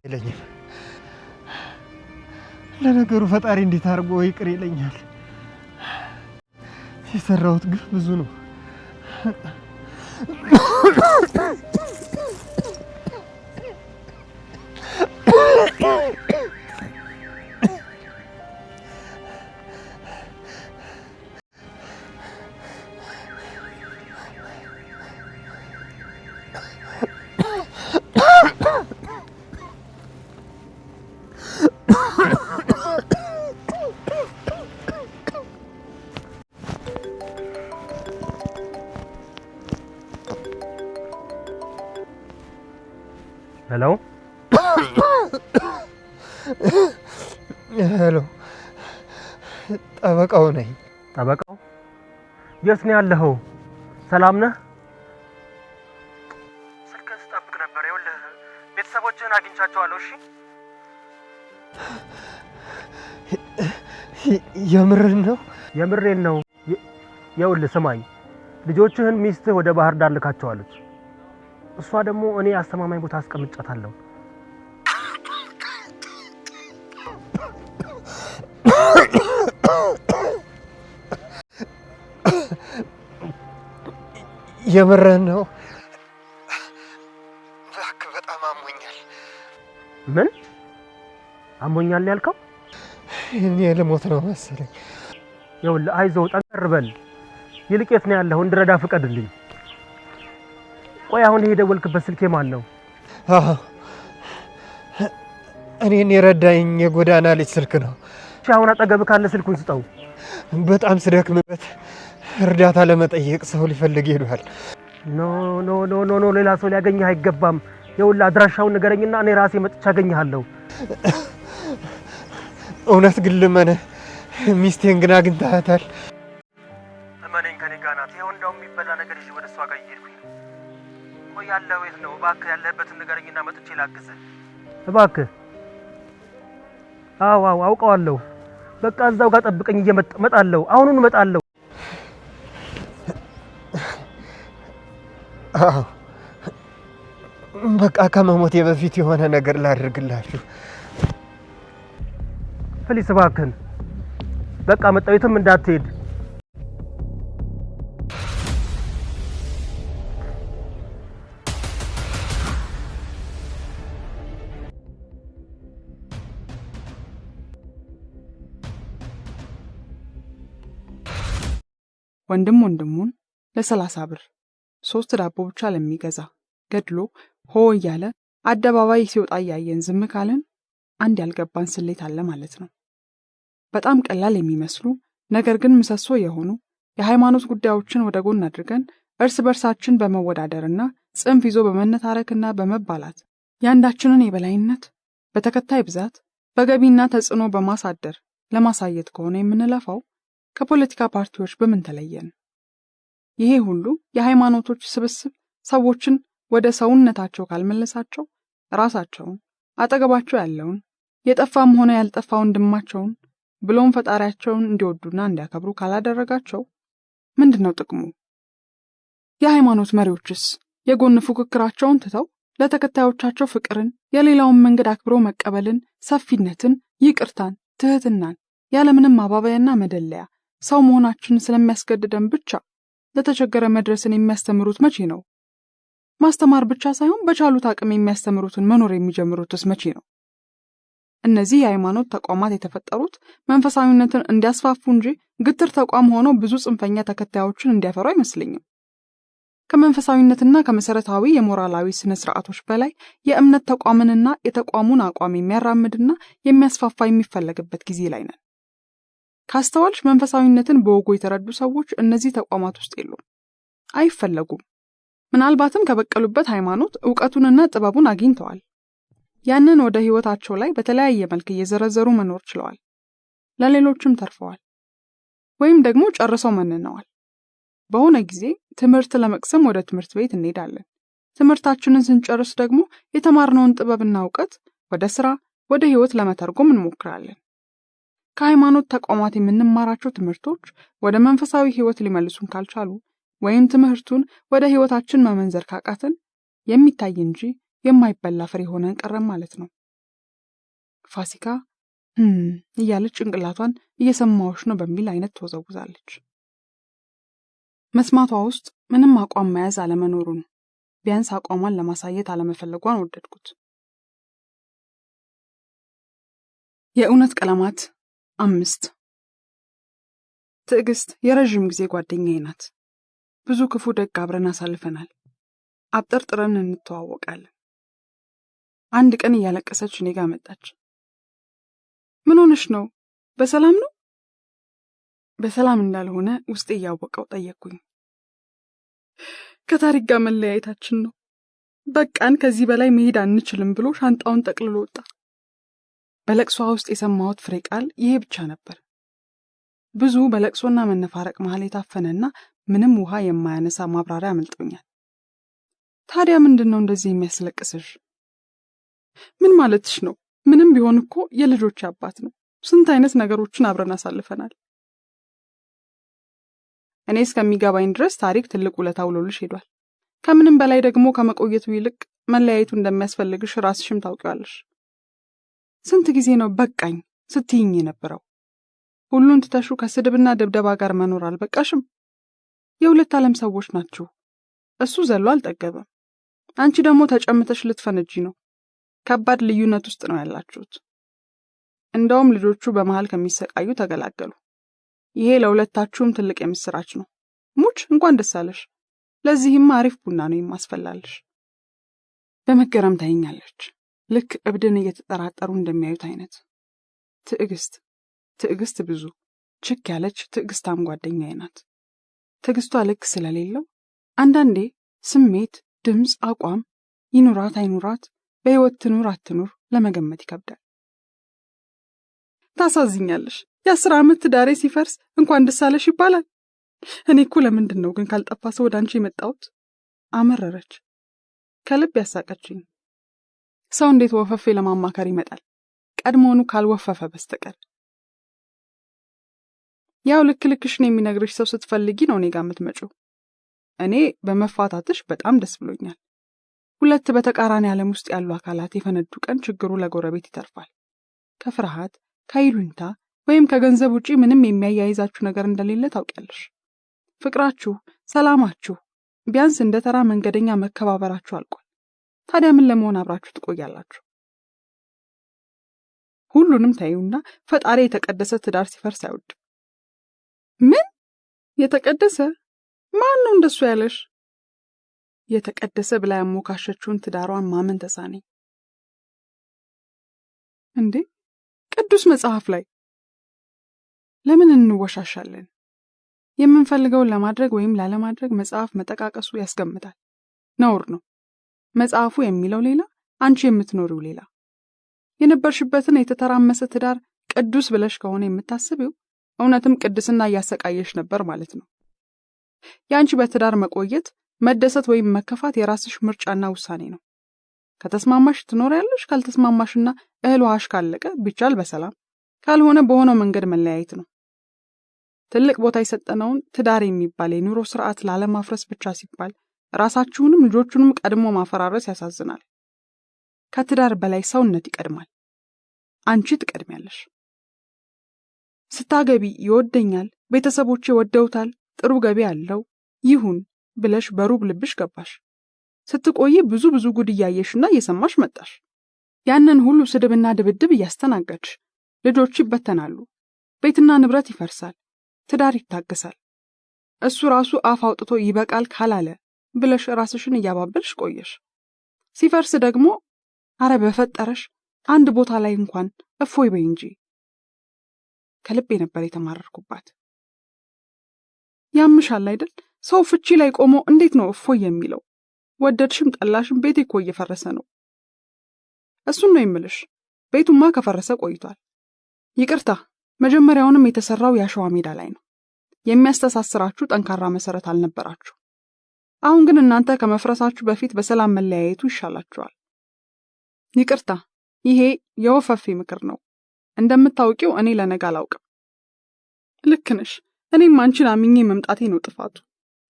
ይለኛል ለነገሩ ፈጣሪ እንዴት አድርጎ ይቅር ይለኛል የሰራሁት ግፍ ብዙ ነው Hello? Hello. ጠበቃው ነኝ። ጠበቃው? የት ነው ያለኸው? ሰላም ነህ? ስልክህን ስጠብቅ ነበር። ይኸውልህ ቤተሰቦችህን አግኝቻቸዋለሁ። እሺ? የምርህን ነው? የምሬን ነው። ይኸውልህ ስማኝ፣ ልጆችህን ሚስትህ ወደ ባህር ዳር ልካቸዋለች። እሷ ደግሞ እኔ አስተማማኝ ቦታ አስቀምጫታለሁ። የምርህን ነው? እባክህ በጣም አሞኛል። ምን አሞኛል ያልከው? እኔ ልሞት ነው መሰለኝ። ይኸውልህ አይዞህ፣ ጠንከር በል። ይልቅ የት ነው ያለኸው? እንድረዳ ፍቀድልኝ። ቆይ አሁን ይሄ ደወልክበት ስልኬ ማን ነው? እኔን የረዳኝ የጎዳና ልጅ ስልክ ነው። እሺ አሁን አጠገብህ ካለ ስልኩን ስጠው። በጣም ስደክምበት እርዳታ ለመጠየቅ ሰው ሊፈልግ ሄዷል። ኖ ሌላ ሰው ሊያገኝህ አይገባም። ይኸውልህ አድራሻውን ንገረኝና እኔ ራሴ መጥቼ አገኝሃለሁ። እውነት ግን ልመንህ፣ ሚስቴን ግን አግኝተሃታል? እመነኝ ከኔ ጋር ናት። ይኸው እንደውም የሚበላ ነገር ይዤ ወደ እሷ ጋር እየሄድኩኝ ነው። ቆይ ያለኸው የት ነው? እባክህ ያለህበትን ንገረኝና መጥቼ ላግዝህ እባክህ። አዎ አውቀዋለሁ። በቃ እዛው ጋር ጠብቀኝ፣ እመጣለሁ። አሁኑን እመጣለሁ። በቃ ከመሞቴ በፊት የሆነ ነገር ላድርግላችሁ። ፕሊስ እባክህን። በቃ መጣሁ። የትም እንዳትሄድ። ወንድሙን ለ30 ብር 3 ዳቦ ብቻ ለሚገዛ ገድሎ ሆ እያለ አደባባይ ሲወጣ ያየን ዝም ካለን አንድ ያልገባን ስሌት አለ ማለት ነው። በጣም ቀላል የሚመስሉ ነገር ግን ምሰሶ የሆኑ የሃይማኖት ጉዳዮችን ወደ ጎን አድርገን እርስ በርሳችን በመወዳደርና ጽንፍ ይዞ በመነታረክና በመባላት ያንዳችንን የበላይነት በተከታይ ብዛት በገቢና ተጽዕኖ በማሳደር ለማሳየት ከሆነ የምንለፋው ከፖለቲካ ፓርቲዎች በምን ተለየን? ይሄ ሁሉ የሃይማኖቶች ስብስብ ሰዎችን ወደ ሰውነታቸው ካልመለሳቸው ራሳቸውን አጠገባቸው ያለውን የጠፋም ሆነ ያልጠፋ ወንድማቸውን ብሎም ፈጣሪያቸውን እንዲወዱና እንዲያከብሩ ካላደረጋቸው ምንድነው ጥቅሙ? የሃይማኖት መሪዎችስ የጎን ፉክክራቸውን ትተው ለተከታዮቻቸው ፍቅርን፣ የሌላውን መንገድ አክብሮ መቀበልን፣ ሰፊነትን፣ ይቅርታን፣ ትህትናን ያለምንም ማባበያና መደለያ ሰው መሆናችንን ስለሚያስገድደን ብቻ ለተቸገረ መድረስን የሚያስተምሩት መቼ ነው? ማስተማር ብቻ ሳይሆን በቻሉት አቅም የሚያስተምሩትን መኖር የሚጀምሩትስ መቼ ነው? እነዚህ የሃይማኖት ተቋማት የተፈጠሩት መንፈሳዊነትን እንዲያስፋፉ እንጂ ግትር ተቋም ሆነው ብዙ ጽንፈኛ ተከታዮችን እንዲያፈሩ አይመስልኝም። ከመንፈሳዊነትና ከመሰረታዊ የሞራላዊ ስነ ስርዓቶች በላይ የእምነት ተቋምንና የተቋሙን አቋም የሚያራምድና የሚያስፋፋ የሚፈለግበት ጊዜ ላይ ነን። ካስተዋልሽ መንፈሳዊነትን በወጉ የተረዱ ሰዎች እነዚህ ተቋማት ውስጥ የሉም፣ አይፈለጉም። ምናልባትም ከበቀሉበት ሃይማኖት ዕውቀቱንና ጥበቡን አግኝተዋል። ያንን ወደ ህይወታቸው ላይ በተለያየ መልክ እየዘረዘሩ መኖር ችለዋል። ለሌሎችም ተርፈዋል፣ ወይም ደግሞ ጨርሰው መንነዋል። በሆነ ጊዜ ትምህርት ለመቅሰም ወደ ትምህርት ቤት እንሄዳለን። ትምህርታችንን ስንጨርስ ደግሞ የተማርነውን ጥበብና ዕውቀት ወደ ስራ፣ ወደ ህይወት ለመተርጎም እንሞክራለን። ከሃይማኖት ተቋማት የምንማራቸው ትምህርቶች ወደ መንፈሳዊ ህይወት ሊመልሱን ካልቻሉ ወይም ትምህርቱን ወደ ህይወታችን መመንዘር ካቃተን የሚታይ እንጂ የማይበላ ፍሬ ሆነን ቀረም ማለት ነው። ፋሲካ እያለች ጭንቅላቷን እየሰማዎች ነው በሚል አይነት ተወዘውዛለች። መስማቷ ውስጥ ምንም አቋም መያዝ አለመኖሩን ቢያንስ አቋሟን ለማሳየት አለመፈለጓን ወደድኩት። የእውነት ቀለማት 5 ትዕግስት የረዥም ጊዜ ጓደኛዬ ናት። ብዙ ክፉ ደግ አብረን አሳልፈናል። አብጠርጥረን እንተዋወቃለን። አንድ ቀን እያለቀሰች እኔ ጋር መጣች። ምን ሆነሽ ነው? በሰላም ነው? በሰላም እንዳልሆነ ውስጤ እያወቀው ጠየቅኩኝ። ከታሪክ ጋር መለያየታችን ነው። በቃን፣ ከዚህ በላይ መሄድ አንችልም ብሎ ሻንጣውን ጠቅልሎ ወጣ። በለቅሷ ውስጥ የሰማሁት ፍሬ ቃል ይሄ ብቻ ነበር። ብዙ በለቅሶና መነፋረቅ መሃል የታፈነና ምንም ውሃ የማያነሳ ማብራሪያ አመልጦኛል። ታዲያ ምንድነው እንደዚህ የሚያስለቅስሽ? ምን ማለትሽ ነው? ምንም ቢሆን እኮ የልጆች አባት ነው። ስንት አይነት ነገሮችን አብረን አሳልፈናል። እኔ እስከሚገባኝ ድረስ ታሪክ ትልቅ ውለታ ውሎልሽ ሄዷል። ከምንም በላይ ደግሞ ከመቆየቱ ይልቅ መለያየቱ እንደሚያስፈልግሽ ራስሽም ታውቂዋለሽ። ስንት ጊዜ ነው በቃኝ ስትይኝ የነበረው? ሁሉን ትተሹ ከስድብና ድብደባ ጋር መኖር አልበቃሽም? የሁለት ዓለም ሰዎች ናችሁ። እሱ ዘሎ አልጠገበም። አንቺ ደግሞ ተጨምተሽ ልትፈነጂ ነው። ከባድ ልዩነት ውስጥ ነው ያላችሁት። እንደውም ልጆቹ በመሃል ከሚሰቃዩ ተገላገሉ። ይሄ ለሁለታችሁም ትልቅ የምስራች ነው። ሙች እንኳን ደስ አለሽ። ለዚህም አሪፍ ቡና ነው የማስፈላልሽ። በመገረም ታይኛለች። ልክ እብድን እየተጠራጠሩ እንደሚያዩት አይነት። ትዕግስት ብዙ ችክ ያለች ትዕግስታም ጓደኛዬ ናት። ትዕግስቷ ልክ ስለሌለው አንዳንዴ ስሜት፣ ድምፅ፣ አቋም ይኑራት አይኑራት፣ በህይወት ትኑር አትኑር ለመገመት ይከብዳል። ታሳዝኛለሽ። የ10 ዓመት ዳሬ ሲፈርስ እንኳን ደስ አለሽ ይባላል። እኔ እኮ ለምንድን ነው ግን ካልጠፋ ሰው ወደ አንቺ የመጣሁት? አመረረች። ከልብ ያሳቀችኝ። ሰው እንዴት ወፈፌ ለማማከር ይመጣል? ቀድሞውኑ ካልወፈፈ በስተቀር። ያው ልክሽን የሚነግርሽ ሰው ስትፈልጊ ነው እኔ ጋር የምትመጪው። እኔ በመፋታትሽ በጣም ደስ ብሎኛል። ሁለት በተቃራኒ ዓለም ውስጥ ያሉ አካላት የፈነዱ ቀን ችግሩ ለጎረቤት ይተርፋል። ከፍርሃት፣ ከይሉኝታ ወይም ከገንዘብ ውጪ ምንም የሚያያይዛችሁ ነገር እንደሌለ ታውቂያለሽ። ፍቅራችሁ፣ ሰላማችሁ፣ ቢያንስ እንደ ተራ መንገደኛ መከባበራችሁ አልቋል። ታዲያ ምን ለመሆን አብራችሁ ትቆያላችሁ? ሁሉንም ታዩና ፈጣሪ የተቀደሰ ትዳር ሲፈርስ አይወድም። ምን የተቀደሰ? ማን ነው እንደሱ ያለሽ? የተቀደሰ ብላ ያሞካሸችውን ትዳሯን ማመን ተሳነኝ። እንዴ ቅዱስ መጽሐፍ ላይ ለምን እንወሻሻለን? የምንፈልገውን ለማድረግ ወይም ላለማድረግ መጽሐፍ መጠቃቀሱ ያስገምታል። ነውር ነው። መጽሐፉ የሚለው ሌላ፣ አንቺ የምትኖሪው ሌላ። የነበርሽበትን የተተራመሰ ትዳር ቅዱስ ብለሽ ከሆነ የምታስቢው እውነትም ቅድስና እያሰቃየሽ ነበር ማለት ነው። ያንቺ በትዳር መቆየት፣ መደሰት ወይም መከፋት የራስሽ ምርጫና ውሳኔ ነው። ከተስማማሽ ትኖሪያለሽ፣ ካልተስማማሽና እህል ውሃሽ ካለቀ ቢቻል በሰላም ካልሆነ በሆነው መንገድ መለያየት ነው። ትልቅ ቦታ የሰጠነውን ትዳር የሚባል የኑሮ ስርዓት ላለማፍረስ ብቻ ሲባል ራሳችሁንም ልጆቹንም ቀድሞ ማፈራረስ ያሳዝናል። ከትዳር በላይ ሰውነት ይቀድማል። አንቺ ትቀድሚያለሽ። ስታገቢ ይወደኛል፣ ቤተሰቦቼ ወደውታል፣ ጥሩ ገቢ አለው ይሁን ብለሽ በሩብ ልብሽ ገባሽ። ስትቆይ ብዙ ጉድ እያየሽና እየሰማሽ መጣሽ። ያንን ሁሉ ስድብና ድብድብ እያስተናገድሽ ልጆች ይበተናሉ፣ ቤትና ንብረት ይፈርሳል፣ ትዳር ይታገሳል። እሱ ራሱ አፍ አውጥቶ ይበቃል ካላለ ብለሽ ራስሽን እያባበልሽ ቆየሽ። ሲፈርስ ደግሞ አረ በፈጠረሽ አንድ ቦታ ላይ እንኳን እፎይ በይ እንጂ። ከልቤ ነበር የተማረርኩባት። ያምሻል አይደል? ሰው ፍቺ ላይ ቆሞ እንዴት ነው እፎይ የሚለው? ወደድሽም ጠላሽም ቤቴ እኮ እየፈረሰ ነው። እሱን ነው የምልሽ። ቤቱማ ከፈረሰ ቆይቷል። ይቅርታ፣ መጀመሪያውንም የተሰራው ያሸዋ ሜዳ ላይ ነው። የሚያስተሳስራችሁ ጠንካራ መሰረት አልነበራችሁ። አሁን ግን እናንተ ከመፍረሳችሁ በፊት በሰላም መለያየቱ ይሻላችኋል። ይቅርታ፣ ይሄ የወፈፌ ምክር ነው። እንደምታውቂው እኔ ለነገ አላውቅም። ልክ ነሽ። እኔም አንቺን አምኜ መምጣቴ ነው ጥፋቱ።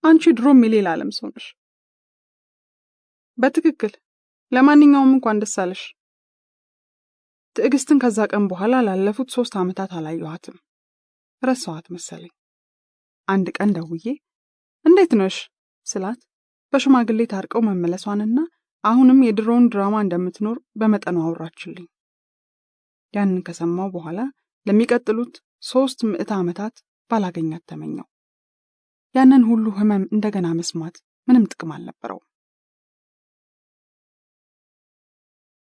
አንቺ ድሮም የሌላ ዓለም ሰው ነሽ። በትክክል። ለማንኛውም እንኳን ደስ አለሽ። ትዕግስትን ከዛ ቀን በኋላ ላለፉት 3 ዓመታት አላየኋትም። ረሳኋት መሰለኝ። አንድ ቀን ደውዬ እንዴት ነሽ ስላት በሽማግሌ ታርቀው መመለሷንና አሁንም የድሮውን ድራማ እንደምትኖር በመጠኑ አወራችልኝ። ያንን ከሰማው በኋላ ለሚቀጥሉት 300 ዓመታት ባላገኛት ተመኘው። ያንን ሁሉ ህመም እንደገና መስማት ምንም ጥቅም አልነበረው።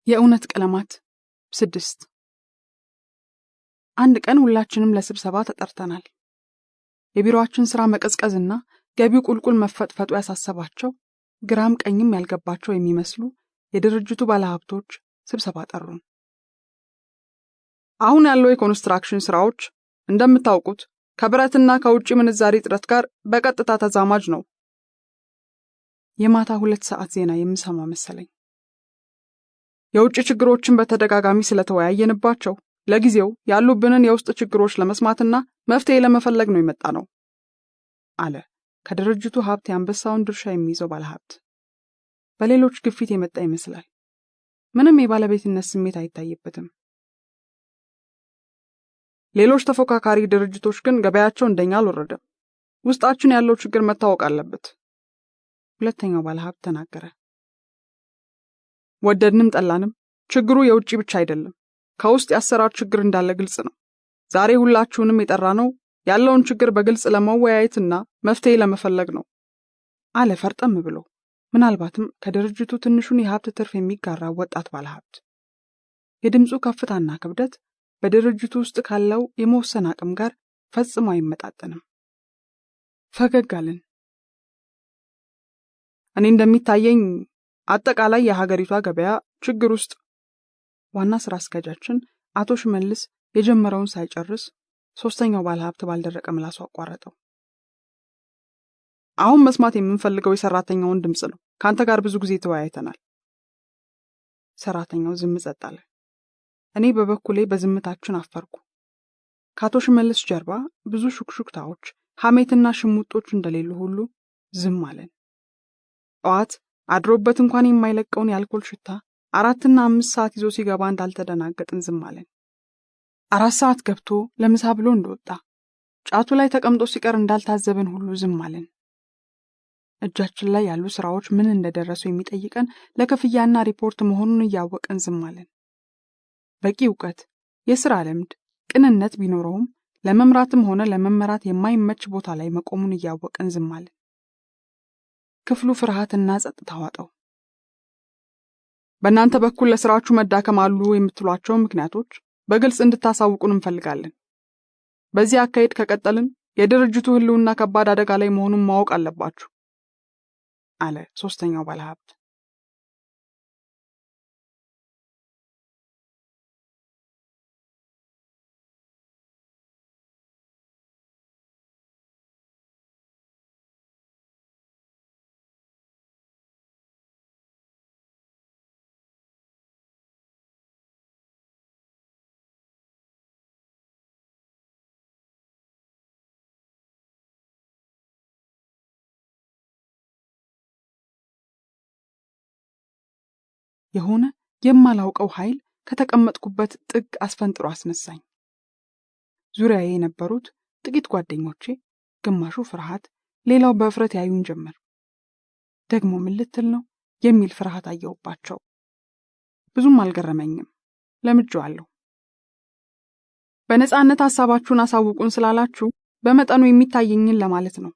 የእውነት ቀለማት 6 አንድ ቀን ሁላችንም ለስብሰባ ተጠርተናል። የቢሮአችን ሥራ መቀዝቀዝና ገቢው ቁልቁል መፈጥፈጡ ያሳሰባቸው ግራም ቀኝም ያልገባቸው የሚመስሉ የድርጅቱ ባለሀብቶች ስብሰባ ጠሩን። አሁን ያለው የኮንስትራክሽን ስራዎች እንደምታውቁት ከብረትና ከውጪ ምንዛሪ ጥረት ጋር በቀጥታ ተዛማጅ ነው። የማታ 2 ሰዓት ዜና የምሰማ መሰለኝ። የውጪ ችግሮችን በተደጋጋሚ ስለተወያየንባቸው ለጊዜው ያሉብንን የውስጥ ችግሮች ለመስማትና መፍትሄ ለመፈለግ ነው የመጣ ነው አለ ከድርጅቱ ሀብት የአንበሳውን ድርሻ የሚይዘው ባለሀብት። በሌሎች ግፊት የመጣ ይመስላል። ምንም የባለቤትነት ስሜት አይታይበትም። ሌሎች ተፎካካሪ ድርጅቶች ግን ገበያቸው እንደኛ አልወረደም። ውስጣችን ያለው ችግር መታወቅ አለበት። ሁለተኛው ባለሀብት ተናገረ። ወደድንም ጠላንም ችግሩ የውጪ ብቻ አይደለም፣ ከውስጥ ያሰራር ችግር እንዳለ ግልጽ ነው። ዛሬ ሁላችሁንም የጠራነው ያለውን ችግር በግልጽ ለመወያየትና መፍትሄ ለመፈለግ ነው አለ ፈርጠም ብሎ። ምናልባትም ከድርጅቱ ትንሹን የሀብት ትርፍ የሚጋራ ወጣት ባለሀብት። የድምፁ ከፍታና ክብደት በድርጅቱ ውስጥ ካለው የመወሰን አቅም ጋር ፈጽሞ አይመጣጠንም። ፈገግ አለን። እኔ እንደሚታየኝ አጠቃላይ የሀገሪቷ ገበያ ችግር ውስጥ ዋና ስራ አስኪያጃችን አቶ ሽመልስ የጀመረውን ሳይጨርስ ሶስተኛው ባለሀብት ባልደረቀ ምላሱ አቋረጠው። አሁን መስማት የምንፈልገው የሰራተኛውን ድምጽ ነው። ካንተ ጋር ብዙ ጊዜ ተወያይተናል። ሰራተኛው ዝም ጸጥ አለ። እኔ በበኩሌ በዝምታችን አፈርኩ። ከአቶ ሽመልስ ጀርባ ብዙ ሹክሹክታዎች፣ ሐሜትና ሽሙጦች እንደሌሉ ሁሉ ዝም አለን። ጠዋት አድሮበት እንኳን የማይለቀውን የአልኮል ሽታ 4 እና 5 ሰዓት ይዞ ሲገባ እንዳልተደናገጥን ዝም አለን። 4 ሰዓት ገብቶ ለምሳ ብሎ እንደወጣ ጫቱ ላይ ተቀምጦ ሲቀር እንዳልታዘበን ሁሉ ዝም አለን። እጃችን ላይ ያሉ ስራዎች ምን እንደደረሱ የሚጠይቀን ለክፍያና ሪፖርት መሆኑን እያወቀን ዝም አለን። በቂ ዕውቀት፣ የሥራ ልምድ፣ ቅንነት ቢኖረውም ለመምራትም ሆነ ለመመራት የማይመች ቦታ ላይ መቆሙን እያወቀን ዝም አለን። ክፍሉ ፍርሃትና ጸጥታ ዋጠው። በእናንተ በኩል ለስራችሁ መዳከም አሉ የምትሏቸው ምክንያቶች በግልጽ እንድታሳውቁን እንፈልጋለን። በዚህ አካሄድ ከቀጠልን የድርጅቱ ህልውና ከባድ አደጋ ላይ መሆኑን ማወቅ አለባችሁ አለ ሶስተኛው ባለሀብት። የሆነ የማላውቀው ኃይል ከተቀመጥኩበት ጥግ አስፈንጥሮ አስነሳኝ። ዙሪያዬ የነበሩት ጥቂት ጓደኞቼ ግማሹ ፍርሃት፣ ሌላው በእፍረት ያዩን ጀመር። ደግሞ ምን ልትል ነው የሚል ፍርሃት አየሁባቸው። ብዙም አልገረመኝም፣ ለምጄዋለሁ። በነጻነት ሐሳባችሁን አሳውቁን ስላላችሁ በመጠኑ የሚታየኝን ለማለት ነው።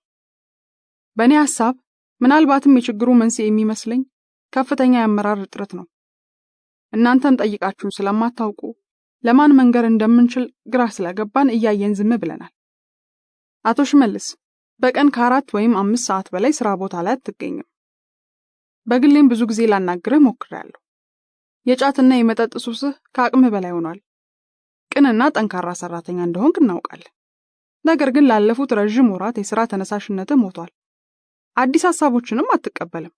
በእኔ ሐሳብ ምናልባትም የችግሩ መንስኤ የሚመስለኝ ከፍተኛ የአመራር እጥረት ነው። እናንተም ጠይቃችሁን ስለማታውቁ ለማን መንገር እንደምንችል ግራ ስለገባን እያየን ዝም ብለናል። አቶ ሽመልስ በቀን ከ4 ወይም 5 ሰዓት በላይ ስራ ቦታ ላይ አትገኝም። በግሌም ብዙ ጊዜ ላናግርህ ሞክሬያለሁ። የጫትና የመጠጥ ሱስህ ከአቅምህ በላይ ሆኗል። ቅንና ጠንካራ ሰራተኛ እንደሆንክ እናውቃለን። ነገር ግን ላለፉት ረጅም ወራት የሥራ ተነሳሽነትህ ሞቷል። አዲስ ሐሳቦችንም አትቀበልም።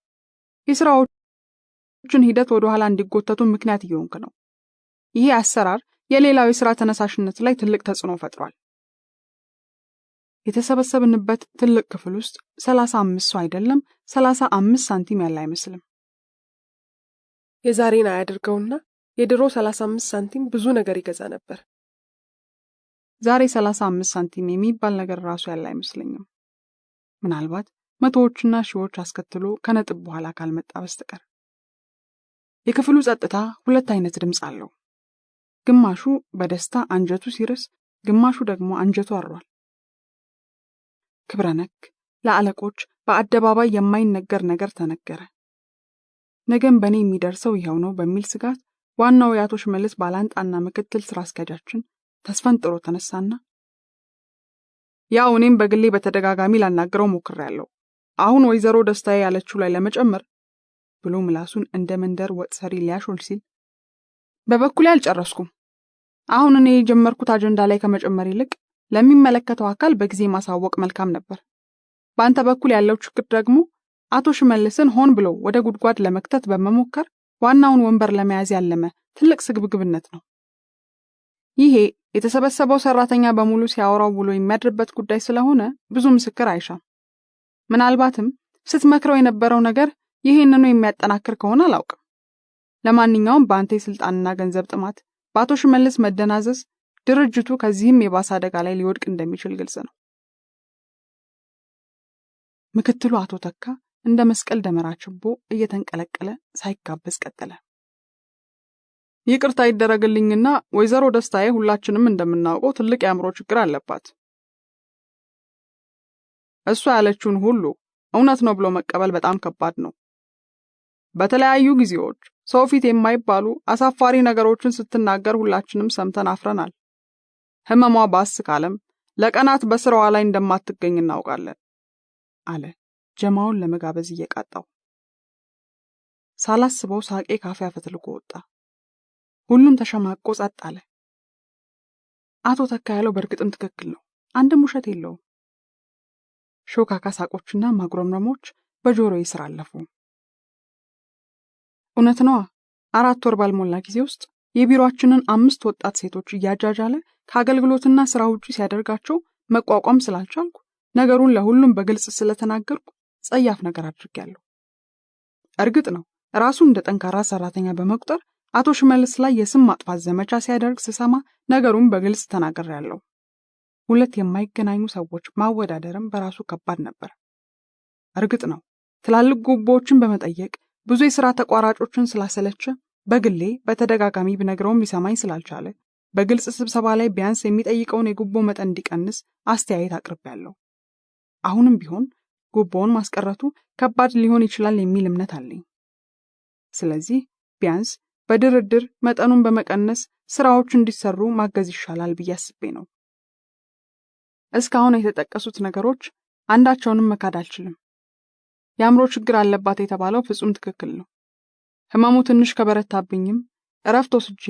የሥራዎችን ሂደት ወደ ኋላ እንዲጎተቱ ምክንያት እየሆንክ ነው። ይሄ አሰራር የሌላው የሥራ ተነሳሽነት ላይ ትልቅ ተጽዕኖ ፈጥሯል። የተሰበሰብንበት ትልቅ ክፍል ውስጥ 35 ሰው አይደለም 35 ሳንቲም ያለ አይመስልም። የዛሬን አያድርገውና የድሮ 35 ሳንቲም ብዙ ነገር ይገዛ ነበር። ዛሬ 35 ሳንቲም የሚባል ነገር ራሱ ያለ አይመስለኝም። ምናልባት መቶዎችና ሺዎች አስከትሎ ከነጥብ በኋላ ካልመጣ በስተቀር። የክፍሉ ጸጥታ ሁለት አይነት ድምፅ አለው። ግማሹ በደስታ አንጀቱ ሲርስ፣ ግማሹ ደግሞ አንጀቱ አሯል። ክብረነክ ለአለቆች በአደባባይ የማይነገር ነገር ተነገረ። ነገም በእኔ የሚደርሰው ይኸው ነው በሚል ስጋት ዋናው የአቶ ሽመልስ ባላንጣና ምክትል ስራ አስኪያጃችን ተስፈንጥሮ ተነሳና ያው እኔም በግሌ በተደጋጋሚ ላናገረው ሞክሬያለሁ፣ አሁን ወይዘሮ ደስታዬ ያለችው ላይ ለመጨመር ብሎ ምላሱን እንደ መንደር ወጥ ሰሪ ሊያሾል ሲል በበኩሌ አልጨረስኩም። አሁን እኔ የጀመርኩት አጀንዳ ላይ ከመጨመር ይልቅ ለሚመለከተው አካል በጊዜ ማሳወቅ መልካም ነበር። በአንተ በኩል ያለው ችግር ደግሞ አቶ ሽመልስን ሆን ብሎ ወደ ጉድጓድ ለመክተት በመሞከር ዋናውን ወንበር ለመያዝ ያለመ ትልቅ ስግብግብነት ነው። ይሄ የተሰበሰበው ሰራተኛ በሙሉ ሲያወራው ብሎ የሚያድርበት ጉዳይ ስለሆነ ብዙ ምስክር አይሻም። ምናልባትም ስትመክረው የነበረው ነገር ይሄንኑ የሚያጠናክር ከሆነ አላውቅም። ለማንኛውም በአንተ የስልጣንና ገንዘብ ጥማት በአቶ ሽመልስ መደናዘዝ ድርጅቱ ከዚህም የባሰ አደጋ ላይ ሊወድቅ እንደሚችል ግልጽ ነው። ምክትሉ አቶ ተካ እንደ መስቀል ደመራ ችቦ እየተንቀለቀለ ሳይጋበዝ ቀጠለ። ይቅርታ ይደረግልኝና ወይዘሮ ደስታዬ ሁላችንም እንደምናውቀው ትልቅ የአእምሮ ችግር አለባት። እሷ ያለችውን ሁሉ እውነት ነው ብሎ መቀበል በጣም ከባድ ነው። በተለያዩ ጊዜዎች ሰው ፊት የማይባሉ አሳፋሪ ነገሮችን ስትናገር ሁላችንም ሰምተን አፍረናል። ህመሟ ባስ ካለም ለቀናት በስራዋ ላይ እንደማትገኝ እናውቃለን አለ ጀማውን ለመጋበዝ እየቃጣው። ሳላስበው ሳቄ ካፌ አፈትልቆ ወጣ። ሁሉም ተሸማቆ ጸጥ አለ። አቶ ተካ ያለው በእርግጥም ትክክል ነው፣ አንድም ውሸት የለውም። ሾካካ ሳቆችና ማጉረምረሞች በጆሮዬ ስር አለፉ። እውነት ነዋ። 4 ወር ባልሞላ ጊዜ ውስጥ የቢሮአችንን 5 ወጣት ሴቶች እያጃጃለ ከአገልግሎትና ስራ ውጪ ሲያደርጋቸው መቋቋም ስላልቻልኩ ነገሩን ለሁሉም በግልጽ ስለተናገርኩ ጸያፍ ነገር አድርጌያለሁ። እርግጥ ነው ራሱ እንደ ጠንካራ ሰራተኛ በመቁጠር አቶ ሽመልስ ላይ የስም ማጥፋት ዘመቻ ሲያደርግ ስሰማ ነገሩን በግልጽ ተናግሬያለሁ። ሁለት የማይገናኙ ሰዎች ማወዳደርም በራሱ ከባድ ነበር። እርግጥ ነው ትላልቅ ጉቦዎችን በመጠየቅ ብዙ የሥራ ተቋራጮችን ስላሰለቸ በግሌ በተደጋጋሚ ብነግረውም ሊሰማኝ ስላልቻለ በግልጽ ስብሰባ ላይ ቢያንስ የሚጠይቀውን የጉቦ መጠን እንዲቀንስ አስተያየት አቅርቤያለሁ። አሁንም ቢሆን ጉቦውን ማስቀረቱ ከባድ ሊሆን ይችላል የሚል እምነት አለኝ። ስለዚህ ቢያንስ በድርድር መጠኑን በመቀነስ ስራዎች እንዲሰሩ ማገዝ ይሻላል ብዬ አስቤ ነው። እስካሁን የተጠቀሱት ነገሮች አንዳቸውንም መካድ አልችልም። የአእምሮ ችግር አለባት የተባለው ፍጹም ትክክል ነው። ህመሙ ትንሽ ከበረታብኝም እረፍት ወስጄ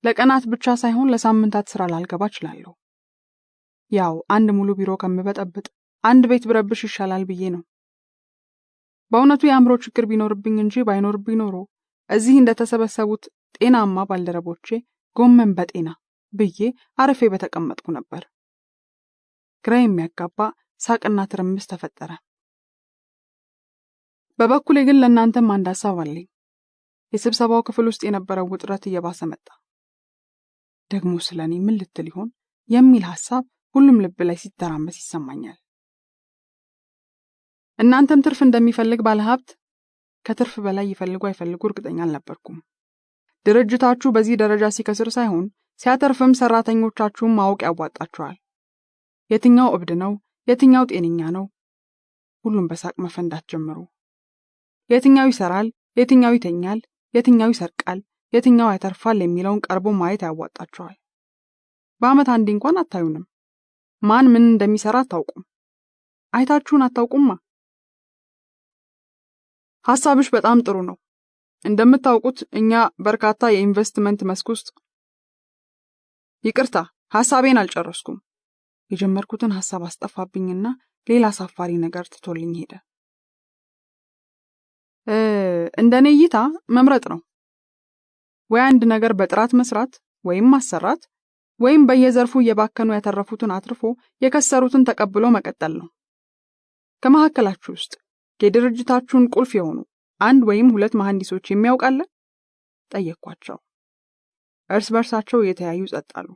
ለቀናት ብቻ ሳይሆን ለሳምንታት ስራ ላልገባ እችላለሁ። ያው አንድ ሙሉ ቢሮ ከምበጠብጥ አንድ ቤት ብረብሽ ይሻላል ብዬ ነው። በእውነቱ የአእምሮ ችግር ቢኖርብኝ እንጂ ባይኖርብኝ ኖሮ እዚህ እንደተሰበሰቡት ጤናማ ባልደረቦቼ ጎመን በጤና ብዬ አረፌ በተቀመጥኩ ነበር። ግራ የሚያጋባ ሳቅና ትርምስ ተፈጠረ። በበኩሌ ግን ለእናንተም አንድ ሐሳብ አለኝ። የስብሰባው ክፍል ውስጥ የነበረው ውጥረት እየባሰ መጣ። ደግሞ ስለኔ ምን ልትል ይሆን የሚል ሐሳብ ሁሉም ልብ ላይ ሲተራመስ ይሰማኛል። እናንተም ትርፍ እንደሚፈልግ ባለሀብት ከትርፍ በላይ ይፈልጉ አይፈልጉ እርግጠኛ አልነበርኩም። ድርጅታችሁ በዚህ ደረጃ ሲከስር ሳይሆን ሲያተርፍም ሰራተኞቻችሁን ማወቅ ያዋጣችኋል። የትኛው እብድ ነው፣ የትኛው ጤነኛ ነው? ሁሉም በሳቅ መፈንዳት ጀመሩ። የትኛው ይሰራል፣ የትኛው ይተኛል፣ የትኛው ይሰርቃል፣ የትኛው ያተርፋል የሚለውን ቀርቦ ማየት ያዋጣችኋል። በአመት አንዴ እንኳን አታዩንም። ማን ምን እንደሚሰራ አታውቁም። አይታችሁን አታውቁማ። ሐሳብሽ በጣም ጥሩ ነው። እንደምታውቁት እኛ በርካታ የኢንቨስትመንት መስክ ውስጥ ይቅርታ፣ ሐሳቤን አልጨረስኩም። የጀመርኩትን ሐሳብ አስጠፋብኝና ሌላ አሳፋሪ ነገር ትቶልኝ ሄደ። እንደኔ እይታ መምረጥ ነው። ወይ አንድ ነገር በጥራት መስራት ወይም ማሰራት፣ ወይም በየዘርፉ እየባከኑ ያተረፉትን አትርፎ የከሰሩትን ተቀብሎ መቀጠል ነው። ከመካከላችሁ ውስጥ የድርጅታችሁን ቁልፍ የሆኑ 1 ወይም 2 መሐንዲሶች የሚያውቃለ? ጠየቅኳቸው። እርስ በርሳቸው የተያዩ ጸጥ አሉ።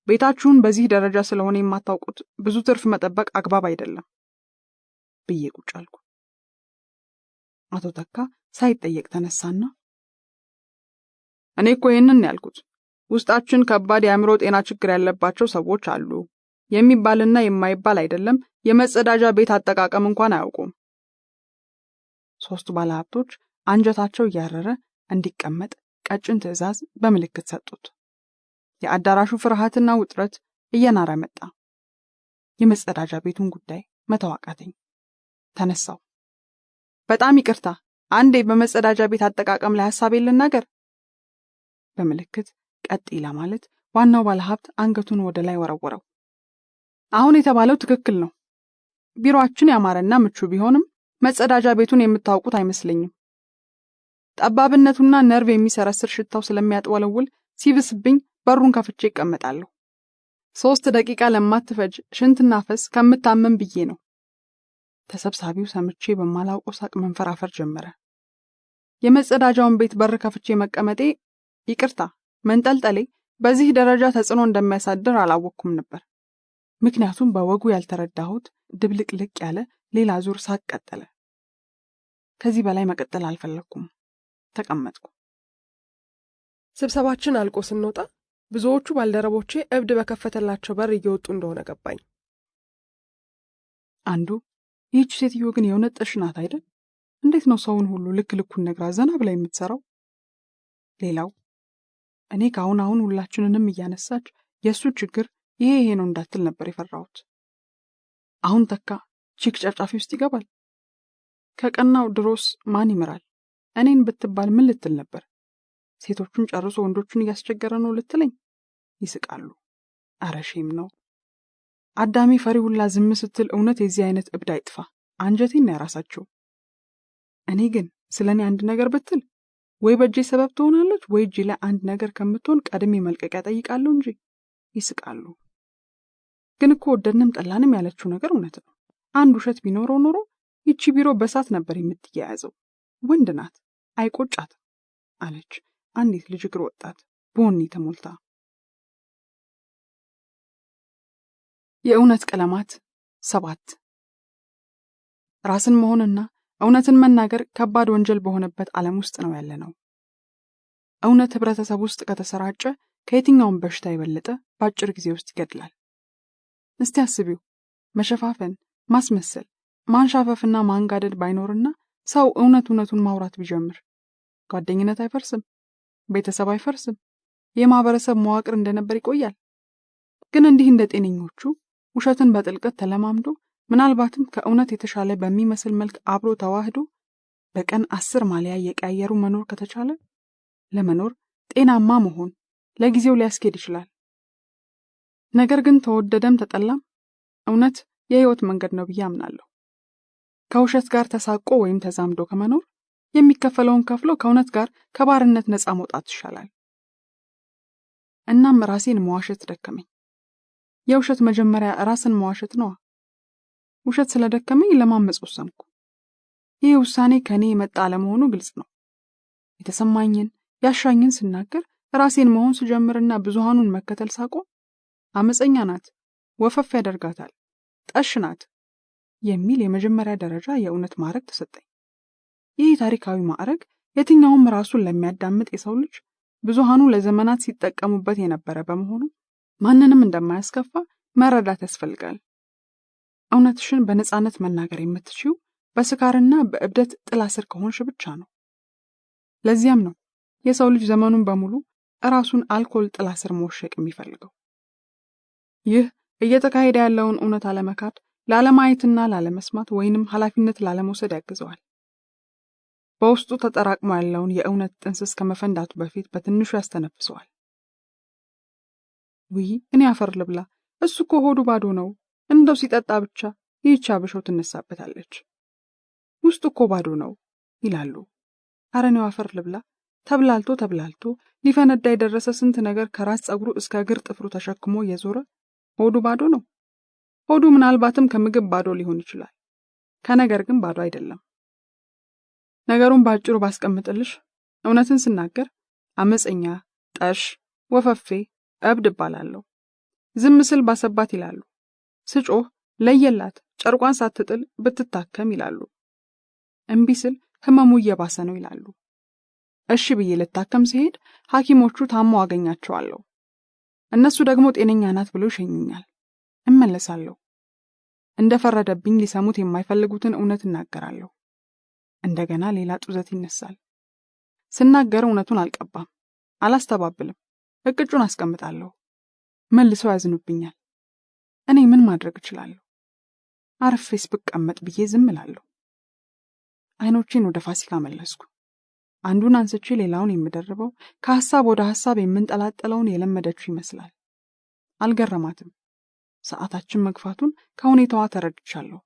ቤታችሁን በዚህ ደረጃ ስለሆነ የማታውቁት ብዙ ትርፍ መጠበቅ አግባብ አይደለም ብዬ ቁጭ አልኩ። አቶ ተካ ሳይጠየቅ ተነሳና እኔ እኮ ይሄንን ያልኩት ውስጣችን ከባድ የአእምሮ ጤና ችግር ያለባቸው ሰዎች አሉ የሚባልና የማይባል አይደለም የመጸዳጃ ቤት አጠቃቀም እንኳን አያውቁም። ሶስቱ ባለሀብቶች አንጀታቸው እያረረ እንዲቀመጥ ቀጭን ትዕዛዝ በምልክት ሰጡት። የአዳራሹ ፍርሃትና ውጥረት እየናረ መጣ። የመጸዳጃ ቤቱን ጉዳይ መተዋቃተኝ። ተነሳው። በጣም ይቅርታ፣ አንዴ በመጸዳጃ ቤት አጠቃቀም ላይ ሐሳቤን ልናገር። በምልክት ቀጥ ለማለት ዋናው ባለሀብት አንገቱን ወደ ላይ ወረወረው። አሁን የተባለው ትክክል ነው። ቢሮአችን ያማረና ምቹ ቢሆንም መጸዳጃ ቤቱን የምታውቁት አይመስለኝም። ጠባብነቱና ነርቭ የሚሰረስር ሽታው ስለሚያጥወለውል ሲብስብኝ በሩን ከፍቼ እቀመጣለሁ። 3 ደቂቃ ለማትፈጅ ሽንትና ፈስ ከምታመም ብዬ ነው። ተሰብሳቢው ሰምቼ በማላውቀው ሳቅ መንፈራፈር ጀመረ። የመጸዳጃውን ቤት በር ከፍቼ መቀመጤ ይቅርታ መንጠልጠሌ በዚህ ደረጃ ተጽዕኖ እንደሚያሳድር አላወቅኩም ነበር። ምክንያቱም በወጉ ያልተረዳሁት ድብልቅልቅ ያለ ሌላ ዙር ሳቅ ቀጠለ። ከዚህ በላይ መቀጠል አልፈለኩም። ተቀመጥኩ። ስብሰባችን አልቆ ስንወጣ ብዙዎቹ ባልደረቦቼ እብድ በከፈተላቸው በር እየወጡ እንደሆነ ገባኝ። አንዱ ይህች ሴትዮ ግን የእውነት ጥሽ ናት አይደል? እንዴት ነው ሰውን ሁሉ ልክ ልኩን ነግራ ዘና ብላ የምትሰራው? ሌላው እኔ አሁን ሁላችንንም እያነሳች የእሱ ችግር ይሄ ነው እንዳትል ነበር የፈራሁት። አሁን ተካ ቺክ ጨፍጫፊ ውስጥ ይገባል። ከቀናው ድሮስ ማን ይምራል? እኔን ብትባል ምን ልትል ነበር? ሴቶቹን ጨርሶ ወንዶቹን እያስቸገረ ነው ልትለኝ? ይስቃሉ። አረሼም ነው። አዳሚ ፈሪ ሁላ ዝም ስትል እውነት የዚህ አይነት እብድ አይጥፋ። አንጀቴን ያራሳቸው። እኔ ግን ስለኔ አንድ ነገር ብትል ወይ በእጄ ሰበብ ትሆናለች ወይ እጄ ላይ አንድ ነገር ከምትሆን ቀድሜ መልቀቂያ ጠይቃለሁ እንጂ። ይስቃሉ። ግን እኮ ወደድንም ጠላንም ያለችው ነገር እውነት ነው። አንድ ውሸት ቢኖረው ኖሮ ይቺ ቢሮ በሳት ነበር የምትያያዘው። ወንድ ናት፣ አይቆጫት አለች አንዲት ልጅ እግር ወጣት በወኔ ተሞልታ። የእውነት ቀለማት 7 ራስን መሆንና እውነትን መናገር ከባድ ወንጀል በሆነበት ዓለም ውስጥ ነው ያለነው። እውነት ህብረተሰብ ውስጥ ከተሰራጨ ከየትኛውም በሽታ የበለጠ በአጭር ጊዜ ውስጥ ይገድላል። እስቲ አስቢው፣ መሸፋፈን፣ ማስመሰል፣ ማንሻፈፍና ማንጋደድ ባይኖርና ሰው እውነቱን ማውራት ቢጀምር ጓደኝነት አይፈርስም፣ ቤተሰብ አይፈርስም፣ የማህበረሰብ መዋቅር እንደነበር ይቆያል። ግን እንዲህ እንደ ጤነኞቹ ውሸትን በጥልቀት ተለማምዶ ምናልባትም ከእውነት የተሻለ በሚመስል መልክ አብሮ ተዋህዶ በቀን 10 ማሊያ የቀያየሩ መኖር ከተቻለ ለመኖር ጤናማ መሆን ለጊዜው ሊያስኬድ ይችላል። ነገር ግን ተወደደም ተጠላም እውነት የህይወት መንገድ ነው ብዬ አምናለሁ። ከውሸት ጋር ተሳቆ ወይም ተዛምዶ ከመኖር የሚከፈለውን ከፍሎ ከእውነት ጋር ከባርነት ነፃ መውጣት ይሻላል። እናም ራሴን መዋሸት ደከመኝ። የውሸት መጀመሪያ ራስን መዋሸት ነው። ውሸት ስለደከመኝ ለማመጽ ወሰንኩ። ይህ ውሳኔ ከኔ የመጣ አለመሆኑ ግልጽ ነው። የተሰማኝን ያሻኝን ስናገር ራሴን መሆን ስጀምርና ብዙሃኑን መከተል ሳቆም አመፀኛ ናት፣ ወፈፍ ያደርጋታል፣ ጠሽ ናት የሚል የመጀመሪያ ደረጃ የእውነት ማዕረግ ተሰጠኝ። ይህ ታሪካዊ ማዕረግ የትኛውም ራሱን ለሚያዳምጥ የሰው ልጅ ብዙሃኑ ለዘመናት ሲጠቀሙበት የነበረ በመሆኑ ማንንም እንደማያስከፋ መረዳት ያስፈልጋል። እውነትሽን በነፃነት መናገር የምትችይው በስካርና በእብደት ጥላ ስር ከሆንሽ ብቻ ነው። ለዚያም ነው የሰው ልጅ ዘመኑን በሙሉ ራሱን አልኮል ጥላ ስር መወሸቅ የሚፈልገው። ይህ እየተካሄደ ያለውን እውነት አለመካድ ላለማየትና ላለመስማት ወይንም ኃላፊነት ላለመውሰድ ያግዘዋል። በውስጡ ተጠራቅሞ ያለውን የእውነት ጥንስስ ከመፈንዳቱ በፊት በትንሹ ያስተነፍሰዋል። እኔ አፈር ልብላ፣ እሱ እኮ ሆዱ ባዶ ነው፣ እንደው ሲጠጣ ብቻ ይህች አብሾው ትነሳበታለች፣ ውስጡ እኮ ባዶ ነው ይላሉ። አረኔው አፈር ልብላ፣ ተብላልቶ ሊፈነዳ የደረሰ ስንት ነገር ከራስ ጸጉሩ እስከ እግር ጥፍሩ ተሸክሞ የዞረ ሆዱ ባዶ ነው። ሆዱ ምናልባትም ከምግብ ባዶ ሊሆን ይችላል፣ ከነገር ግን ባዶ አይደለም። ነገሩን ባጭሩ ባስቀምጥልሽ እውነትን ስናገር አመፀኛ፣ ጠሽ፣ ወፈፌ፣ እብድ እባላለሁ። ዝም ስል ባሰባት ይላሉ። ስጮህ ለየላት ጨርቋን ሳትጥል ብትታከም ይላሉ። እምቢ ስል ህመሙ እየባሰ ነው ይላሉ። እሺ ብዬ ልታከም ሲሄድ ሐኪሞቹ ታመው አገኛቸዋለሁ። እነሱ ደግሞ ጤነኛ ናት ብሎ ይሸኙኛል። እመለሳለሁ። እንደፈረደብኝ ሊሰሙት የማይፈልጉትን እውነት እናገራለሁ። እንደገና ሌላ ጡዘት ይነሳል። ስናገር እውነቱን አልቀባም፣ አላስተባብልም፣ እቅጩን አስቀምጣለሁ። መልሰው ያዝኑብኛል። እኔ ምን ማድረግ እችላለሁ? አርፌስ ብቀመጥ ብዬ ዝም እላለሁ። አይኖቼን ወደ ፋሲካ መለስኩ። አንዱን አንስቼ ሌላውን የምደርበው ከሐሳብ ወደ ሐሳብ የምንጠላጠለውን የለመደችው ይመስላል። አልገረማትም። ሰዓታችን መግፋቱን ከሁኔታዋ ተረድቻለሁ።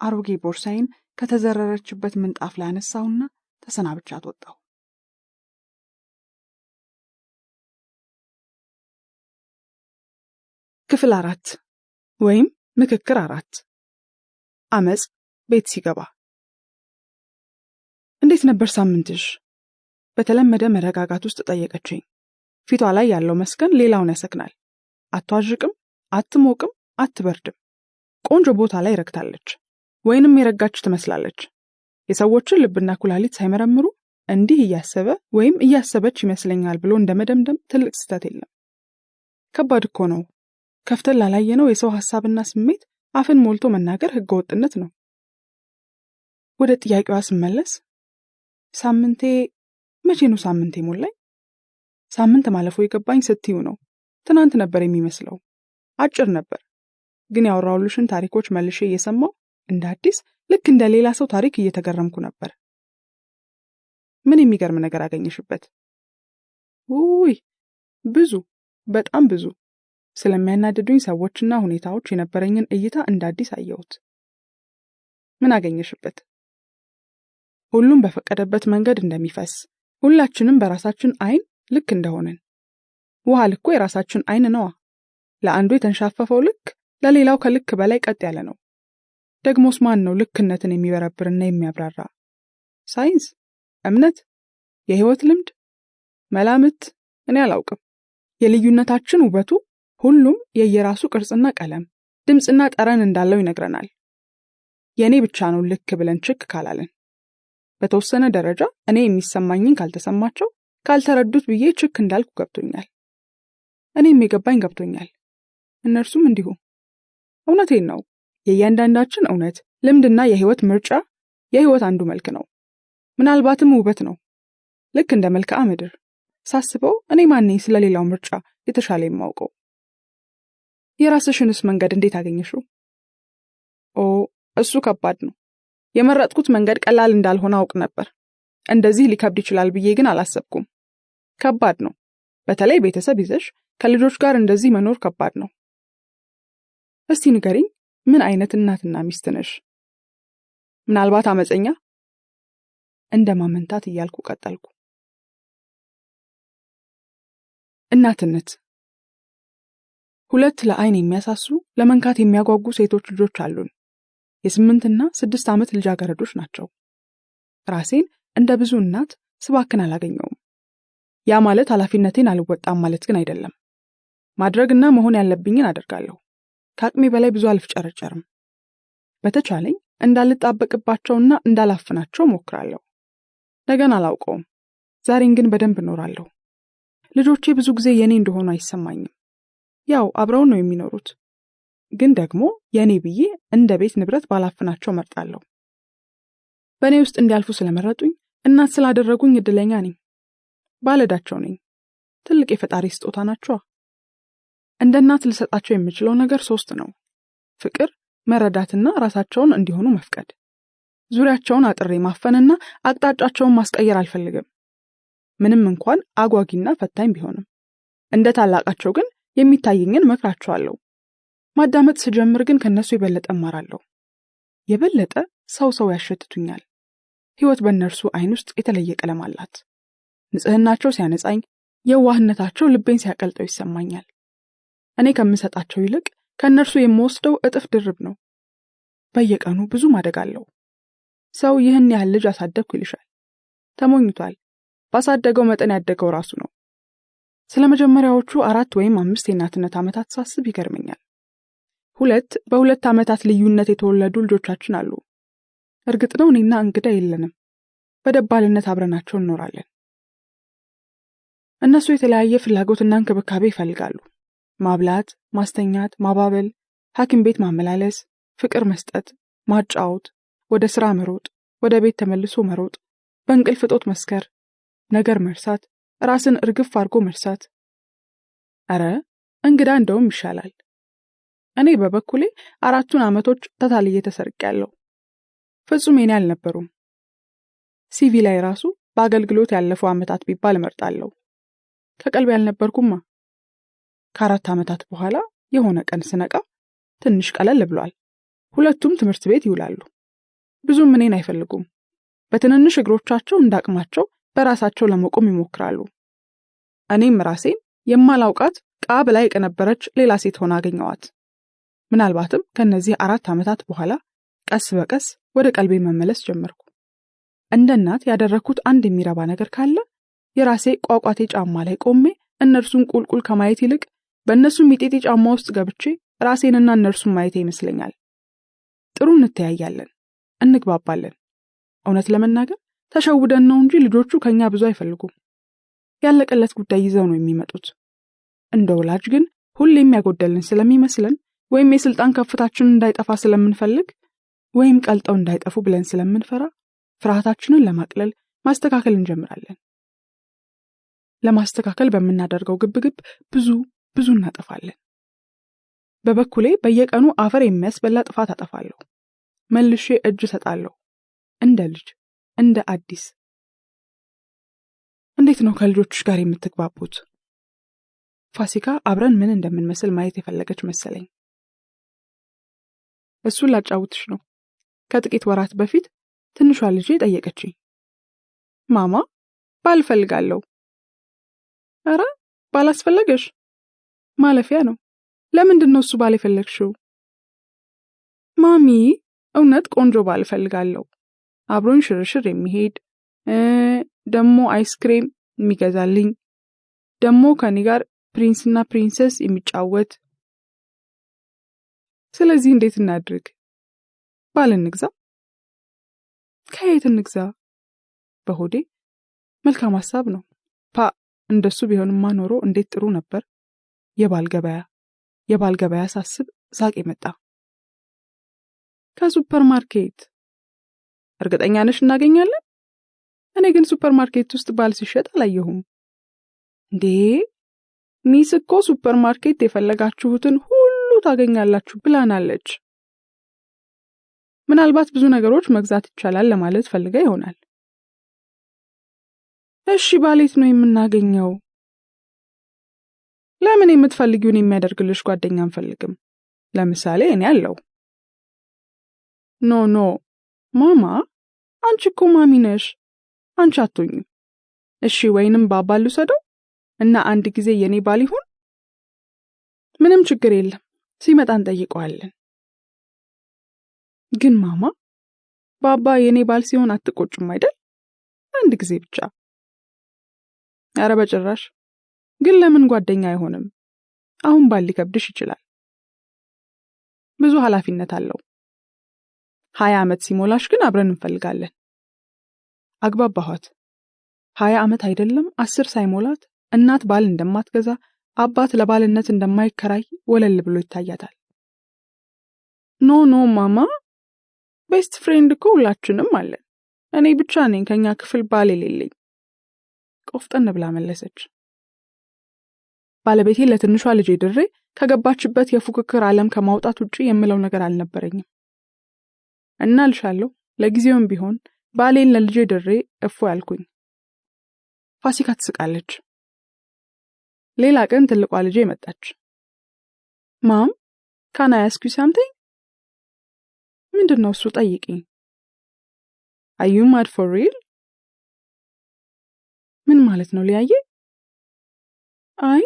አሮጌ ቦርሳዬን ከተዘረረችበት ምንጣፍ ላይ አነሳውና ተሰናብቻት ወጣሁ። ክፍል 4 ወይም ምክክር 4 አመጽ ቤት ሲገባ። እንዴት ነበር ሳምንትሽ? በተለመደ መረጋጋት ውስጥ ጠየቀችኝ። ፊቷ ላይ ያለው መስከን ሌላውን ያሰክናል። አትዋዥቅም፣ አትሞቅም፣ አትበርድም። ቆንጆ ቦታ ላይ ረክታለች፣ ወይንም የረጋች ትመስላለች። የሰዎችን ልብና ኩላሊት ሳይመረምሩ እንዲህ እያሰበ ወይም እያሰበች ይመስለኛል ብሎ እንደመደምደም ትልቅ ስህተት የለም። ከባድ እኮ ነው። ከፍተን ላላየነው የሰው ሐሳብና ስሜት አፍን ሞልቶ መናገር ህገወጥነት ነው። ወደ ጥያቄዋ ስመለስ ሳምንቴ መቼ ነው ሳምንቴ ሞላኝ? ሳምንት ማለፉ የገባኝ ስትዩ ነው። ትናንት ነበር የሚመስለው። አጭር ነበር፣ ግን ያወራሁልሽን ታሪኮች መልሼ እየሰማሁ እንደ አዲስ ልክ እንደ ሌላ ሰው ታሪክ እየተገረምኩ ነበር። ምን የሚገርም ነገር አገኘሽበት? ውይ ብዙ፣ በጣም ብዙ። ስለሚያናድዱኝ ሰዎችና ሁኔታዎች የነበረኝን እይታ እንደ አዲስ አየሁት። ምን አገኘሽበት? ሁሉም በፈቀደበት መንገድ እንደሚፈስ፣ ሁላችንም በራሳችን አይን ልክ እንደሆነን። ውሃ ልኮ የራሳችን አይን ነዋ። ለአንዱ የተንሻፈፈው ልክ ለሌላው ከልክ በላይ ቀጥ ያለ ነው። ደግሞስ ማን ነው ልክነትን የሚበረብርና የሚያብራራ? ሳይንስ? እምነት? የህይወት ልምድ? መላምት? እኔ አላውቅም። የልዩነታችን ውበቱ ሁሉም የየራሱ ቅርጽና ቀለም፣ ድምጽና ጠረን እንዳለው ይነግረናል። የኔ ብቻ ነው ልክ ብለን ችክ ካላለን። በተወሰነ ደረጃ እኔ የሚሰማኝን ካልተሰማቸው ካልተረዱት ብዬ ችክ እንዳልኩ ገብቶኛል። እኔም የገባኝ ገብቶኛል። እነርሱም እንዲሁ። እውነቴን ነው። የእያንዳንዳችን እውነት፣ ልምድና የህይወት ምርጫ የህይወት አንዱ መልክ ነው። ምናልባትም ውበት ነው። ልክ እንደ መልክዓ ምድር ሳስበው እኔ ማን ነኝ ስለሌላው ምርጫ የተሻለ የማውቀው? የራስሽንስ መንገድ እንዴት አገኘሽው? እሱ ከባድ ነው። የመረጥኩት መንገድ ቀላል እንዳልሆነ አውቅ ነበር። እንደዚህ ሊከብድ ይችላል ብዬ ግን አላሰብኩም። ከባድ ነው። በተለይ ቤተሰብ ይዘሽ ከልጆች ጋር እንደዚህ መኖር ከባድ ነው። እስቲ ንገሪኝ፣ ምን አይነት እናትና ሚስት ነሽ? ምናልባት አመፀኛ? እንደማመንታት እያልኩ ቀጠልኩ። እናትነት። 2 ለአይን የሚያሳሱ ለመንካት የሚያጓጉ ሴቶች ልጆች አሉን። የ8 እና 6 ዓመት ልጃገረዶች ናቸው። ራሴን እንደ ብዙ እናት ስባክን አላገኘውም። ያ ማለት ኃላፊነቴን አልወጣም ማለት ግን አይደለም። ማድረግና መሆን ያለብኝን አደርጋለሁ። ከአቅሜ በላይ ብዙ አልፍጨረጨርም። በተቻለኝ እንዳልጣበቅባቸውና እንዳላፍናቸው ሞክራለሁ። ነገን አላውቀውም። ዛሬን ግን በደንብ እኖራለሁ። ልጆቼ ብዙ ጊዜ የኔ እንደሆኑ አይሰማኝም። ያው አብረው ነው የሚኖሩት። ግን ደግሞ የኔ ብዬ እንደ ቤት ንብረት ባላፍናቸው መርጣለሁ። በእኔ ውስጥ እንዲያልፉ ስለመረጡኝ እናት ስላደረጉኝ እድለኛ ነኝ። ባለዳቸው ነኝ። ትልቅ የፈጣሪ ስጦታ ናቸው። እንደ እናት ልሰጣቸው የምችለው ነገር 3 ነው። ፍቅር፣ መረዳትና ራሳቸውን እንዲሆኑ መፍቀድ። ዙሪያቸውን አጥሬ ማፈንና አቅጣጫቸውን ማስቀየር አልፈልግም። ምንም እንኳን አጓጊና ፈታኝ ቢሆንም እንደ ታላቃቸው ግን የሚታየኝን መክራቸዋለሁ። ማዳመጥ ስጀምር ግን ከነሱ የበለጠ እማራለሁ። የበለጠ ሰው ያሸትቱኛል። ህይወት በእነርሱ አይን ውስጥ የተለየ ቀለም አላት። ንጽህናቸው ሲያነጻኝ፣ የዋህነታቸው ልቤን ሲያቀልጠው ይሰማኛል። እኔ ከምሰጣቸው ይልቅ ከእነርሱ የምወስደው እጥፍ ድርብ ነው። በየቀኑ ብዙ ማደግ አለው። ሰው ይህን ያህል ልጅ አሳደግኩ ይልሻል። ተሞኝቷል። ባሳደገው መጠን ያደገው ራሱ ነው። ስለመጀመሪያዎቹ 4 ወይም 5 የእናትነት ዓመታት ሳስብ ይገርመኛል። 2 በ2 ዓመታት ልዩነት የተወለዱ ልጆቻችን አሉ። እርግጥ ነው እኔና እንግዳ የለንም። በደባልነት አብረናቸው እንኖራለን። እነሱ የተለያየ ፍላጎትና እንክብካቤ ይፈልጋሉ። ማብላት፣ ማስተኛት፣ ማባበል፣ ሐኪም ቤት ማመላለስ፣ ፍቅር መስጠት፣ ማጫወት፣ ወደ ሥራ መሮጥ፣ ወደ ቤት ተመልሶ መሮጥ፣ በእንቅልፍ እጦት መስከር፣ ነገር መርሳት፣ ራስን እርግፍ አድርጎ መርሳት። አረ እንግዳ እንደውም ይሻላል። እኔ በበኩሌ 4ቱን ዓመቶች ተታልዬ ተሰርቄያለሁ። ፍጹም የኔ አልነበሩም። ሲቪ ላይ ራሱ በአገልግሎት ያለፉ ዓመታት ቢባል እመርጣለሁ። ከቀልብ ያልነበርኩማ። ከ4 ዓመታት በኋላ የሆነ ቀን ስነቃ ትንሽ ቀለል ብሏል። ሁለቱም ትምህርት ቤት ይውላሉ። ብዙም እኔን አይፈልጉም። በትንንሽ እግሮቻቸው እንዳቅማቸው በራሳቸው ለመቆም ይሞክራሉ። እኔም ራሴን የማላውቃት ቃብ ላይ የቀነበረች ሌላ ሴት ሆና አገኘዋት። ምናልባትም ከነዚህ 4 ዓመታት በኋላ ቀስ በቀስ ወደ ቀልቤ መመለስ ጀመርኩ። እንደ እናት ያደረኩት አንድ የሚረባ ነገር ካለ የራሴ ቋቋቴ ጫማ ላይ ቆሜ እነርሱን ቁልቁል ከማየት ይልቅ በእነሱ ሚጤጤ ጫማ ውስጥ ገብቼ ራሴንና እነርሱን ማየት ይመስለኛል። ጥሩ እንተያያለን፣ እንግባባለን። እውነት ለመናገር ተሸውደን ነው እንጂ ልጆቹ ከኛ ብዙ አይፈልጉም። ያለቀለት ጉዳይ ይዘው ነው የሚመጡት። እንደ ወላጅ ግን ሁሌም ያጎደልን ስለሚመስለን ወይም የስልጣን ከፍታችንን እንዳይጠፋ ስለምንፈልግ ወይም ቀልጠው እንዳይጠፉ ብለን ስለምንፈራ ፍርሃታችንን ለማቅለል ማስተካከል እንጀምራለን። ለማስተካከል በምናደርገው ግብግብ ብዙ እናጠፋለን። በበኩሌ በየቀኑ አፈር የሚያስበላ ጥፋት አጠፋለሁ። መልሼ እጅ ሰጣለሁ። እንደ ልጅ፣ እንደ አዲስ። እንዴት ነው ከልጆችሽ ጋር የምትግባቡት? ፋሲካ አብረን ምን እንደምንመስል ማየት የፈለገች መሰለኝ። እሱን ላጫውትሽ ነው። ከጥቂት ወራት በፊት ትንሿ ልጄ ጠየቀችኝ። ማማ ባል ፈልጋለሁ። አረ ባላስፈለገሽ? ማለፊያ ነው። ለምንድን ነው እሱ ባል የፈለግሽው? ማሚ እውነት ቆንጆ ባል ፈልጋለሁ። አብሮኝ ሽርሽር የሚሄድ ደሞ አይስክሬም የሚገዛልኝ፣ ደሞ ከኔ ጋር ፕሪንስና ፕሪንሰስ የሚጫወት። ስለዚህ እንዴት እናድርግ? ባል እንግዛ? ከየት እንግዛ? በሆዴ መልካም ሐሳብ ነው። እንደሱ ቢሆንማ ኖሮ እንዴት ጥሩ ነበር። የባል ገበያ ሳስብ ሳቅ መጣ። ከሱፐርማርኬት። እርግጠኛ ነሽ እናገኛለን? እኔ ግን ሱፐርማርኬት ውስጥ ባል ሲሸጥ አላየሁም። እንዴ ሚስ እኮ ሱፐርማርኬት የፈለጋችሁትን ሁሉ ታገኛላችሁ ብላናለች። ምናልባት ብዙ ነገሮች መግዛት ይቻላል ለማለት ፈልጋ ይሆናል። እሺ ባሌት ነው የምናገኘው? ለምን የምትፈልጊውን የሚያደርግልሽ ጓደኛ አንፈልግም? ለምሳሌ እኔ አለው። ኖ ማማ፣ አንቺ እኮ ማሚ ነሽ። አንቺ አትሆኚ። እሺ ወይንም ባባሉ ሰደው እና አንድ ጊዜ የኔ ባል ይሁን። ምንም ችግር የለም፣ ሲመጣ እንጠይቀዋለን። ግን ማማ፣ ባባ የኔ ባል ሲሆን አትቆጭም አይደል? አንድ ጊዜ ብቻ። አረ በጭራሽ። ግን ለምን ጓደኛ አይሆንም? አሁን ባል ሊከብድሽ ይችላል። ብዙ ኃላፊነት አለው። 20 ዓመት ሲሞላሽ ግን አብረን እንፈልጋለን። አግባባኋት። 20 ዓመት አይደለም 10 ሳይሞላት እናት ባል እንደማትገዛ፣ አባት ለባልነት እንደማይከራይ ወለል ብሎ ይታያታል። ኖ ማማ፣ ቤስት ፍሬንድ እኮ ሁላችንም አለን። እኔ ብቻ ነኝ ከኛ ክፍል ባል የሌለኝ። ቆፍጠን ብላ መለሰች። ባለቤቴ ለትንሿ ልጄ ድሬ ከገባችበት የፉክክር ዓለም ከማውጣት ውጪ የምለው ነገር አልነበረኝም። እና ልሻለሁ ለጊዜውም ቢሆን ባሌን ለልጄ ድሬ እፎ ያልኩኝ። ፋሲካ ትስቃለች። ሌላ ቀን ትልቋ ልጄ መጣች። ማም ካን አይ አስክ ዩ ሳምቲንግ? ምንድነው እሱ? ጠይቂኝ። አር ዩ ማድ ፎር ሪል? ምን ማለት ነው ሊያየ? አይ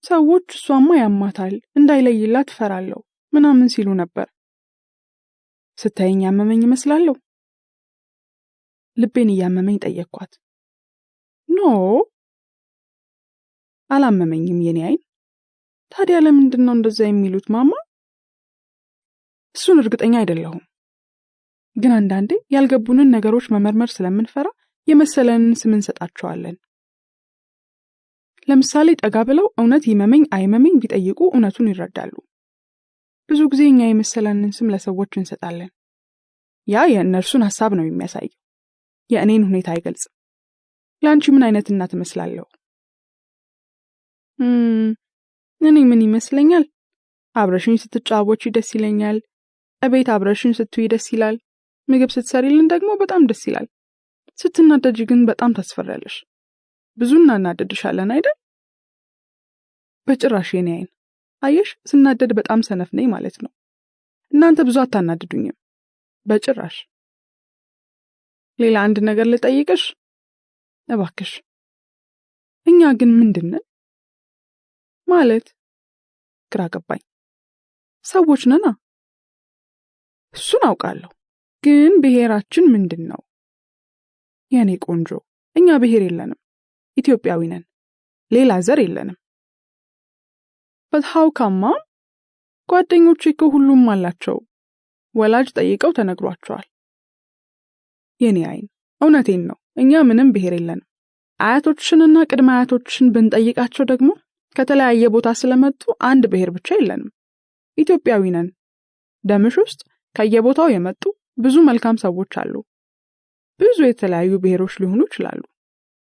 ሰዎች እሷማ ያማታል እንዳይለይላት ፈራለሁ ምናምን ሲሉ ነበር። ስታየኝ ያመመኝ ይመስላለሁ? ልቤን እያመመኝ ጠየቅኳት። ኖ አላመመኝም የኔ አይን። ታዲያ ለምንድን ነው እንደዛ የሚሉት ማማ? እሱን እርግጠኛ አይደለሁም። ግን አንዳንዴ ያልገቡንን ነገሮች መመርመር ስለምንፈራ የመሰለንን ስም እንሰጣቸዋለን። ለምሳሌ ጠጋ ብለው እውነት ይመመኝ አይመመኝ ቢጠይቁ እውነቱን ይረዳሉ። ብዙ ጊዜ እኛ የመሰለንን ስም ለሰዎች እንሰጣለን። ያ የእነርሱን ሐሳብ ነው የሚያሳየው፣ የእኔን ሁኔታ አይገልጽም። ለአንቺ ምን አይነት እናት እመስላለሁ? እኔ ምን ይመስለኛል? አብረሽኝ ስትጫወቺ ደስ ይለኛል። እቤት አብረሽኝ ስትይ ደስ ይላል። ምግብ ስትሰሪልን ደግሞ በጣም ደስ ይላል። ስትናደጂ ግን በጣም ታስፈራለሽ። ብዙ እናናደድሻለን አይደል? በጭራሽ የኔ አይን። አየሽ፣ ስናደድ በጣም ሰነፍ ነኝ ማለት ነው። እናንተ ብዙ አታናድዱኝም በጭራሽ። ሌላ አንድ ነገር ልጠይቅሽ እባክሽ። እኛ ግን ምንድነን? ማለት ግራ ገባኝ። ሰዎች ነና። እሱን አውቃለሁ፣ ግን ብሔራችን ምንድነው? የኔ ቆንጆ፣ እኛ ብሔር የለንም። ኢትዮጵያዊ ነን። ሌላ ዘር የለንም። but how come mom? ጓደኞቼ እኮ ሁሉም አላቸው። ወላጅ ጠይቀው ተነግሯቸዋል። የኔ አይን፣ እውነቴን ነው። እኛ ምንም ብሔር የለንም። አያቶችንና ቅድመ አያቶችን ብንጠይቃቸው ደግሞ ከተለያየ ቦታ ስለመጡ አንድ ብሔር ብቻ የለንም። ኢትዮጵያዊ ነን። ደምሽ ውስጥ ከየቦታው የመጡ ብዙ መልካም ሰዎች አሉ። ብዙ የተለያዩ ብሔሮች ሊሆኑ ይችላሉ።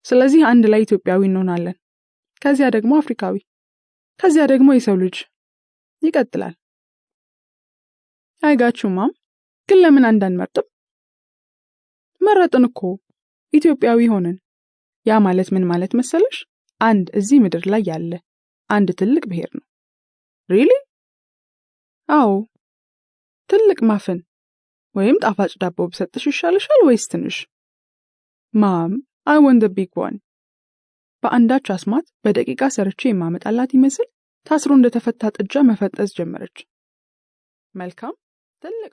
ስለዚህ አንድ ላይ ኢትዮጵያዊ እንሆናለን። ከዚያ ደግሞ አፍሪካዊ፣ ከዚያ ደግሞ የሰው ልጅ ይቀጥላል። አይጋቹማም። ግን ለምን አንዳንመርጥም? መረጥን እኮ፣ ኢትዮጵያዊ ሆነን። ያ ማለት ምን ማለት መሰለሽ? አንድ እዚህ ምድር ላይ ያለ አንድ ትልቅ ብሔር ነው። ሪሊ? አዎ። ትልቅ ማፈን ወይም ጣፋጭ ዳቦ ብሰጥሽ ይሻልሻል ወይስ ትንሽ? ማም፣ I want the big one። በአንዳች አስማት በደቂቃ ሰርቼ የማመጣላት ይመስል ታስሮ እንደተፈታ ጥጃ መፈጠዝ ጀመረች። መልካም፣ ትልቅ